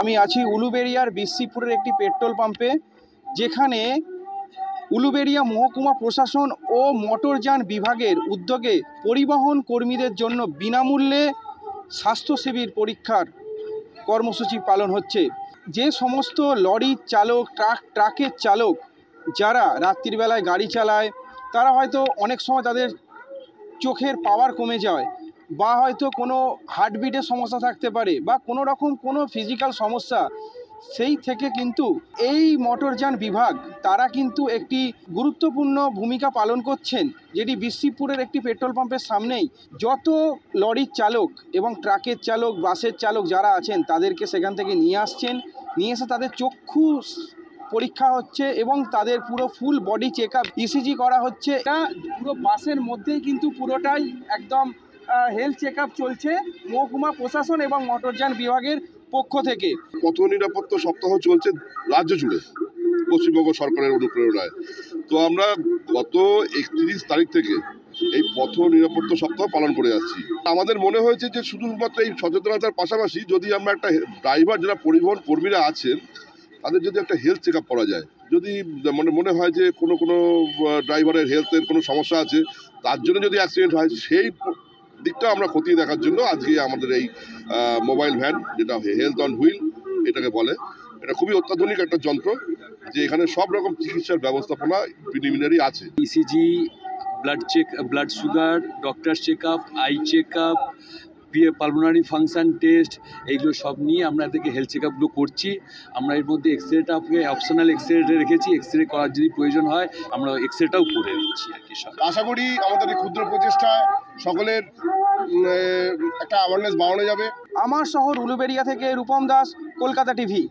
আমি আছি উলুবেড়িয়ার বিসিপুরের একটি পেট্রোল পাম্পে, যেখানে উলুবেড়িয়া মহকুমা প্রশাসন ও মোটরযান বিভাগের উদ্যোগে পরিবহন কর্মীদের জন্য বিনামূল্যে স্বাস্থ্যসেবীর পরীক্ষার কর্মসূচি পালন হচ্ছে। যে সমস্ত লরির চালক, ট্রাকের চালক যারা রাত্রির বেলায় গাড়ি চালায়, তারা হয়তো অনেক সময় তাদের চোখের পাওয়ার কমে যায়, বা হয়তো কোনো হার্টবিটের সমস্যা থাকতে পারে, বা কোনো রকম কোনো ফিজিক্যাল সমস্যা, সেই থেকে কিন্তু এই মোটরযান বিভাগ তারা কিন্তু একটি গুরুত্বপূর্ণ ভূমিকা পালন করছেন, যেটি বিসিপুরের একটি পেট্রোল পাম্পের সামনেই যত লরির চালক এবং ট্রাকের চালক, বাসের চালক যারা আছেন তাদেরকে সেখান থেকে নিয়ে আসছেন, নিয়ে এসে তাদের চক্ষু পরীক্ষা হচ্ছে এবং তাদের পুরো full body check up, ECG করা হচ্ছে। এটা পুরো বাসের মধ্যেই কিন্তু পুরোটাই একদম হেলথ চেক আপ চলছে মহকুমা প্রশাসন এবং মোটরযান বিভাগের পক্ষ থেকে। পথ নিরাপত্তা সপ্তাহ চলছে রাজ্য জুড়ে পশ্চিমবঙ্গ সরকারের অনুপ্রেরণায়। তো আমরা গত 31 তারিখ থেকে এই পথ নিরাপত্তা সপ্তাহ পালন করে যাচ্ছি। আমাদের মনে হয়েছে যে শুধুমাত্র এই সচেতনতার পাশাপাশি যদি আমরা একটা ড্রাইভার, যারা পরিবহন কর্মীরা আছেন, তাদের যদি একটা হেলথ চেক আপ করা যায়, যদি মনে হয় যে কোনো ড্রাইভারের হেলথের কোনো সমস্যা আছে, তার জন্য যদি অ্যাক্সিডেন্ট হয়, সেই দিকটা আমরা খতিয়ে দেখার জন্য আজকে আমাদের এই মোবাইল ভ্যান, যেটা হেলথ অন হুইল এটাকে বলে, এটা খুবই অত্যাধুনিক একটা যন্ত্র, যে এখানে সব রকম চিকিৎসার ব্যবস্থাপনা প্রিলিমিনারি আছে। ECG, blood sugar, doctor check up, eye check up, pulmonary function test, এইগুলো সব নিয়ে আমরা এদেরকে হেলথ চেক আপগুলো করছি। আমরা এর মধ্যে এক্সরেটাকে অপশনাল এক্সরে রেখেছি, এক্সরে করার যদি প্রয়োজন হয় আমরা এক্সরেটাও করে দিচ্ছি আর কি। সব আশা করি আমাদের এই ক্ষুদ্র প্রচেষ্টায় সকলের একটা অ্যাওয়ারনেস বাড়ানো যাবে। আমার শহর উলুবেড়িয়া থেকে রূপম দাস, কলকাতা টিভি।